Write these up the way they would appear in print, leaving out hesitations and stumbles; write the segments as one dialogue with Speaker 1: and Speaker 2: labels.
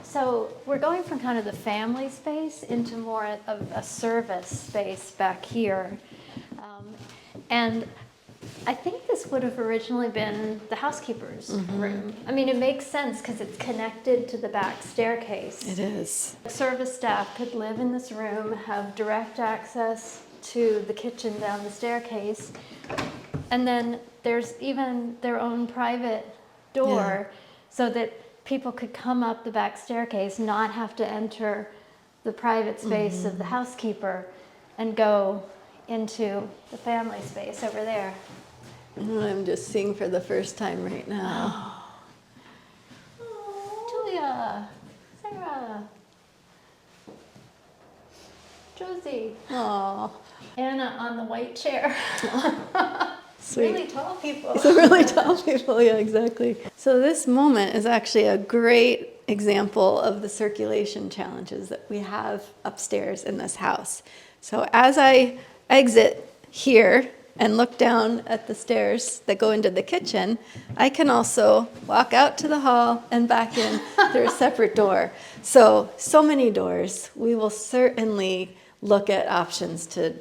Speaker 1: So we're going from kind of the family space into more of a service space back here. And I think this would have originally been the housekeeper's room. I mean, it makes sense because it's connected to the back staircase.
Speaker 2: It is.
Speaker 1: Service staff could live in this room, have direct access to the kitchen down the staircase. And then there's even their own private door so that people could come up the back staircase, not have to enter the private space of the housekeeper and go into the family space over there.
Speaker 2: I'm just seeing for the first time right now.
Speaker 1: Julia, Sarah, Josie, Anna on the white chair.
Speaker 2: Sweet.
Speaker 1: Really tall people.
Speaker 2: So really tall people, yeah, exactly. So this moment is actually a great example of the circulation challenges that we have upstairs in this house. So as I exit here and look down at the stairs that go into the kitchen, I can also walk out to the hall and back in through a separate door. So many doors. We will certainly look at options to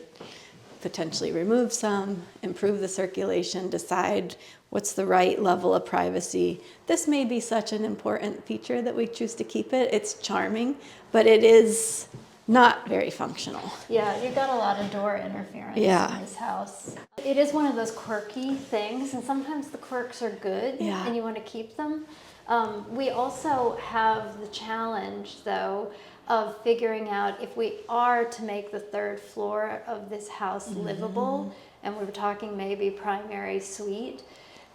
Speaker 2: potentially remove some, improve the circulation, decide what's the right level of privacy. This may be such an important feature that we choose to keep it. It's charming, but it is not very functional.
Speaker 1: Yeah, you've got a lot of door interference in this house. It is one of those quirky things, and sometimes the quirks are good and you want to keep them. We also have the challenge, though, of figuring out if we are to make the third floor of this house livable, and we were talking maybe primary suite,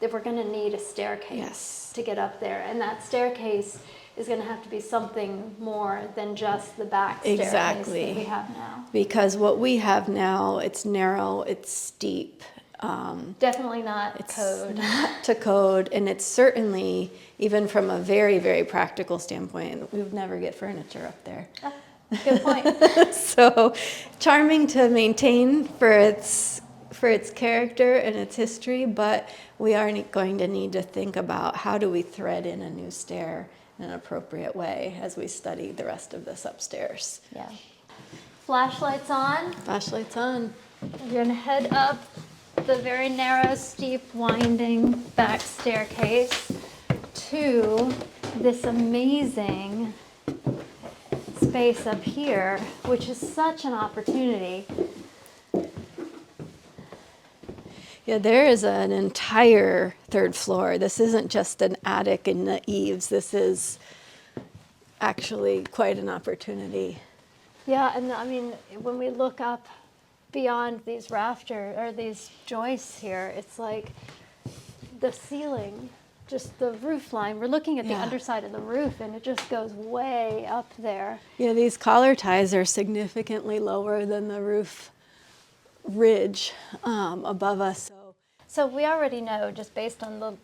Speaker 1: that we're going to need a staircase to get up there. And that staircase is going to have to be something more than just the back staircase that we have now.
Speaker 2: Because what we have now, it's narrow, it's steep.
Speaker 1: Definitely not code.
Speaker 2: Not to code, and it's certainly, even from a very, very practical standpoint, we would never get furniture up there.
Speaker 1: Good point.
Speaker 2: So charming to maintain for its character and its history, but we are going to need to think about how do we thread in a new stair in an appropriate way as we study the rest of this upstairs.
Speaker 1: Yeah. Flashlights on.
Speaker 2: Flashlights on.
Speaker 1: We're going to head up the very narrow, steep, winding back staircase to this amazing space up here, which is such an opportunity.
Speaker 2: Yeah, there is an entire third floor. This isn't just an attic and the eaves. This is actually quite an opportunity.
Speaker 1: Yeah, and I mean, when we look up beyond these rafters or these joists here, it's like the ceiling, just the roof line. We're looking at the underside of the roof, and it just goes way up there.
Speaker 2: Yeah, these collar ties are significantly lower than the roof ridge above us.
Speaker 1: So we already know, just based on the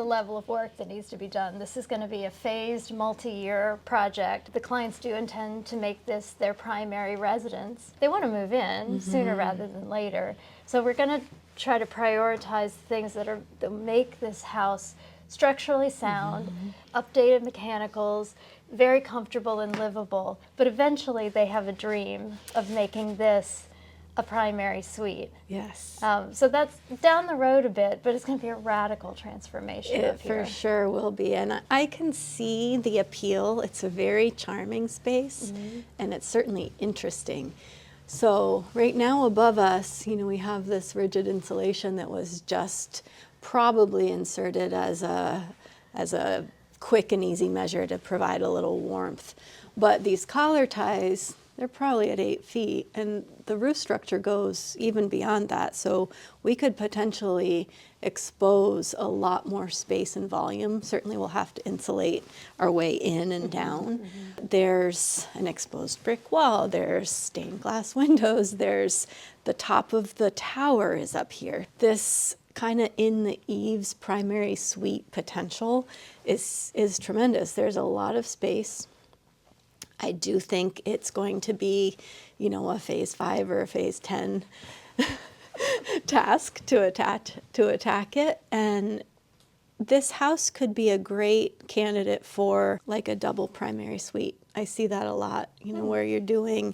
Speaker 1: level of work that needs to be done, this is going to be a phased, multi-year project. The clients do intend to make this their primary residence. They want to move in sooner rather than later. So we're going to try to prioritize things that make this house structurally sound, updated mechanicals, very comfortable and livable. But eventually they have a dream of making this a primary suite.
Speaker 2: Yes.
Speaker 1: So that's down the road a bit, but it's going to be a radical transformation up here.
Speaker 2: It for sure will be. And I can see the appeal. It's a very charming space, and it's certainly interesting. So right now above us, we have this rigid insulation that was just probably inserted as a quick and easy measure to provide a little warmth. But these collar ties, they're probably at 8 feet, and the roof structure goes even beyond that. So we could potentially expose a lot more space and volume. Certainly we'll have to insulate our way in and down. There's an exposed brick wall, there's stained glass windows, there's the top of the tower is up here. This kind of in the eaves primary suite potential is tremendous. There's a lot of space. I do think it's going to be, a phase 5 or a phase 10 task to attack it. And this house could be a great candidate for like a double primary suite. I see that a lot, where you're doing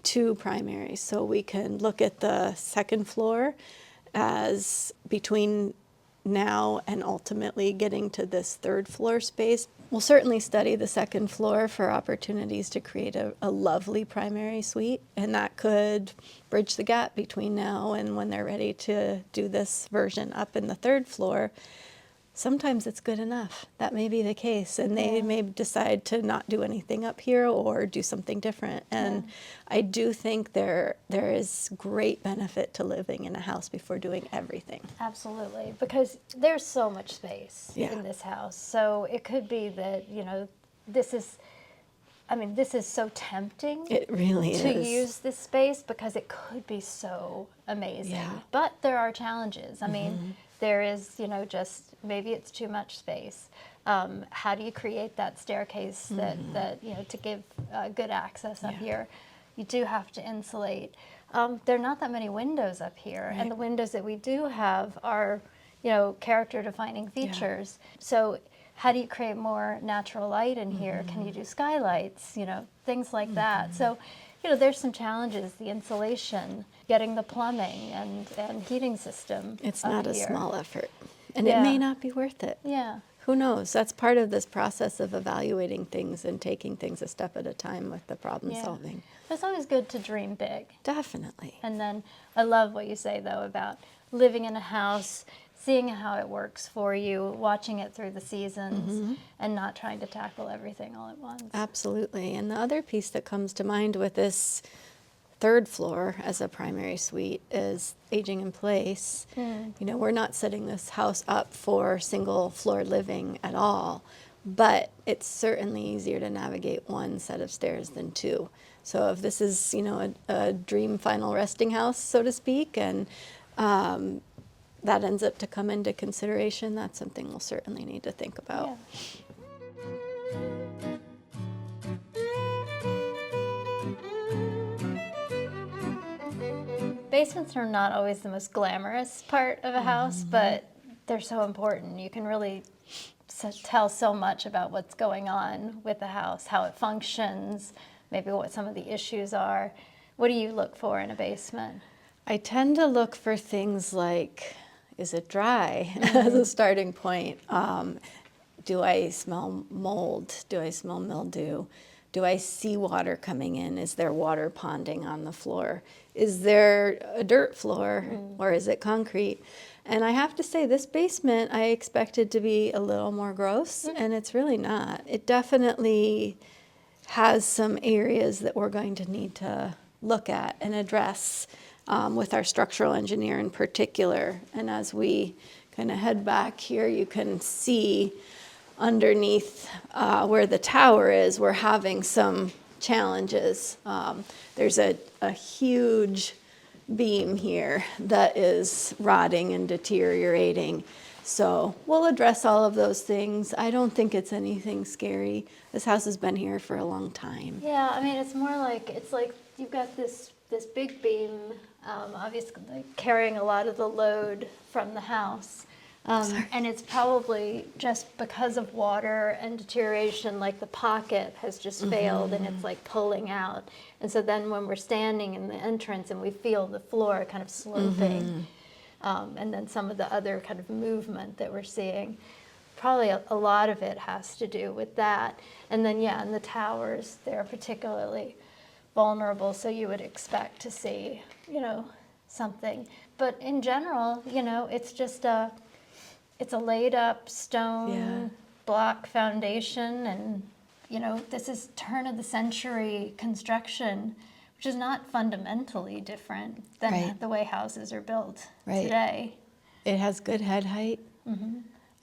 Speaker 2: 2 primaries. So we can look at the second floor as between now and ultimately getting to this 3rd floor space. We'll certainly study the 2nd floor for opportunities to create a lovely primary suite, and that could bridge the gap between now and when they're ready to do this version up in the 3rd floor. Sometimes it's good enough. That may be the case, and they may decide to not do anything up here or do something different. And I do think there is great benefit to living in a house before doing everything.
Speaker 1: Absolutely, because there's so much space in this house. So it could be that, this is so tempting.
Speaker 2: It really
Speaker 1: to
Speaker 2: is.
Speaker 1: use this space because it could be so amazing.
Speaker 2: Yeah.
Speaker 1: But there are challenges. I mean, there is, just maybe it's too much space. How do you create that staircase that to give good access up here? You do have to insulate. There are not that many windows up here, and the windows that we do have are, character-defining features. So how do you create more natural light in here? Can you do skylights? Things like that. So, there's some challenges, the insulation, getting the plumbing and heating system.
Speaker 2: It's
Speaker 1: up
Speaker 2: not a
Speaker 1: here.
Speaker 2: small effort, and it may not be worth it.
Speaker 1: Yeah.
Speaker 2: Who knows? That's part of this process of evaluating things and taking things a step at a time with the problem solving.
Speaker 1: It's always good to dream big.
Speaker 2: Definitely.
Speaker 1: And then I love what you say, though, about living in a house, seeing how it works for you, watching it through the seasons, and not trying to tackle everything all at once.
Speaker 2: Absolutely. And the other piece that comes to mind with this 3rd floor as a primary suite is aging in place. We're not setting this house up for single floor living at all, but it's certainly easier to navigate 1 set of stairs than 2. So if this is, a dream final resting house, so to speak, and that ends up to come into consideration, that's something we'll certainly need to think about.
Speaker 1: Basements are not always the most glamorous part of a house, but they're so important. You can really tell so much about what's going on with the house, how it functions, maybe what some of the issues are. What do you look for in a basement?
Speaker 2: I tend to look for things like, is it dry as a starting point? Do I smell mold? Do I smell mildew? Do I see water coming in? Is there water ponding on the floor? Is there a dirt floor or is it concrete? And I have to say, this basement I expected to be a little more gross, and it's really not. It definitely has some areas that we're going to need to look at and address with our structural engineer in particular. And as we kind of head back here, you can see underneath where the tower is, we're having some challenges. There's a huge beam here that is rotting and deteriorating. So we'll address all of those things. I don't think it's anything scary. This house has been here for a long time.
Speaker 1: Yeah, I mean, it's more like, it's like you've got this big beam, obviously carrying a lot of the load from the house. And it's probably just because of water and deterioration, like the pocket has just failed and it's like pulling out. And so then when we're standing in the entrance and we feel the floor kind of sloping, and then some of the other kind of movement that we're seeing, probably a lot of it has to do with that. And then, yeah, in the towers, they're particularly vulnerable, so you would expect to see, something. But in general, it's just it's a laid up stone block foundation, and this is turn of the century construction, which is not fundamentally different than the way houses are built today.
Speaker 2: It has good head height.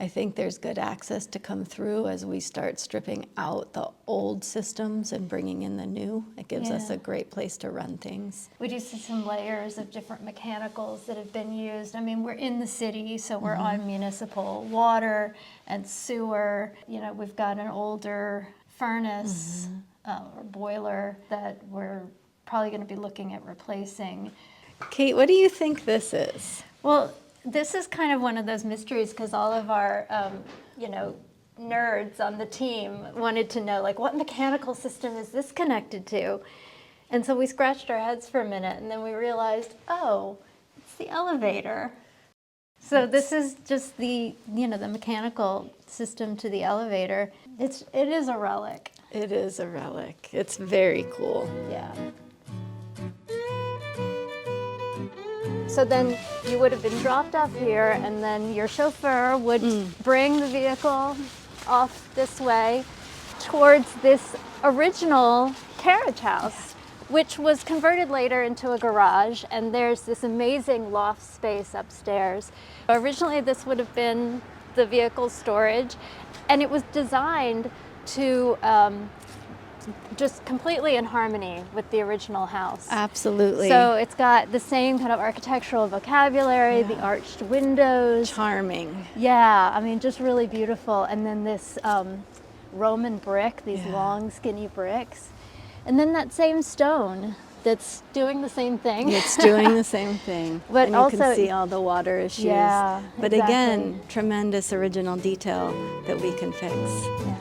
Speaker 2: I think there's good access to come through as we start stripping out the old systems and bringing in the new. It gives us a great place to run things.
Speaker 1: We do see some layers of different mechanicals that have been used. I mean, we're in the city, so we're on municipal water and sewer. You know, we've got an older furnace or boiler that we're probably going to be looking at replacing.
Speaker 2: Kate, what do you think this is?
Speaker 1: Well, this is kind of one of those mysteries because all of our, nerds on the team wanted to know, like, what mechanical system is this connected to? And so we scratched our heads for a minute, and then we realized, oh, it's the elevator. So this is just the mechanical system to the elevator. It is a relic.
Speaker 2: It is a relic. It's very cool.
Speaker 1: Yeah. So then you would have been dropped off here, and then your chauffeur would bring the vehicle off this way towards this original carriage house, which was converted later into a garage, and there's this amazing loft space upstairs. Originally, this would have been the vehicle storage, and it was designed to just completely in harmony with the original house.
Speaker 2: Absolutely.
Speaker 1: So it's got the same kind of architectural vocabulary, the arched windows.
Speaker 2: Charming.
Speaker 1: Yeah, I mean, just really beautiful. And then this Roman brick, these long, skinny bricks. And then that same stone that's doing the same thing.
Speaker 2: It's doing the same thing.
Speaker 1: But
Speaker 2: and
Speaker 1: also,
Speaker 2: you can see all the water issues.
Speaker 1: Yeah,
Speaker 2: but
Speaker 1: exactly.
Speaker 2: again, tremendous original detail that we can fix.
Speaker 1: Yeah.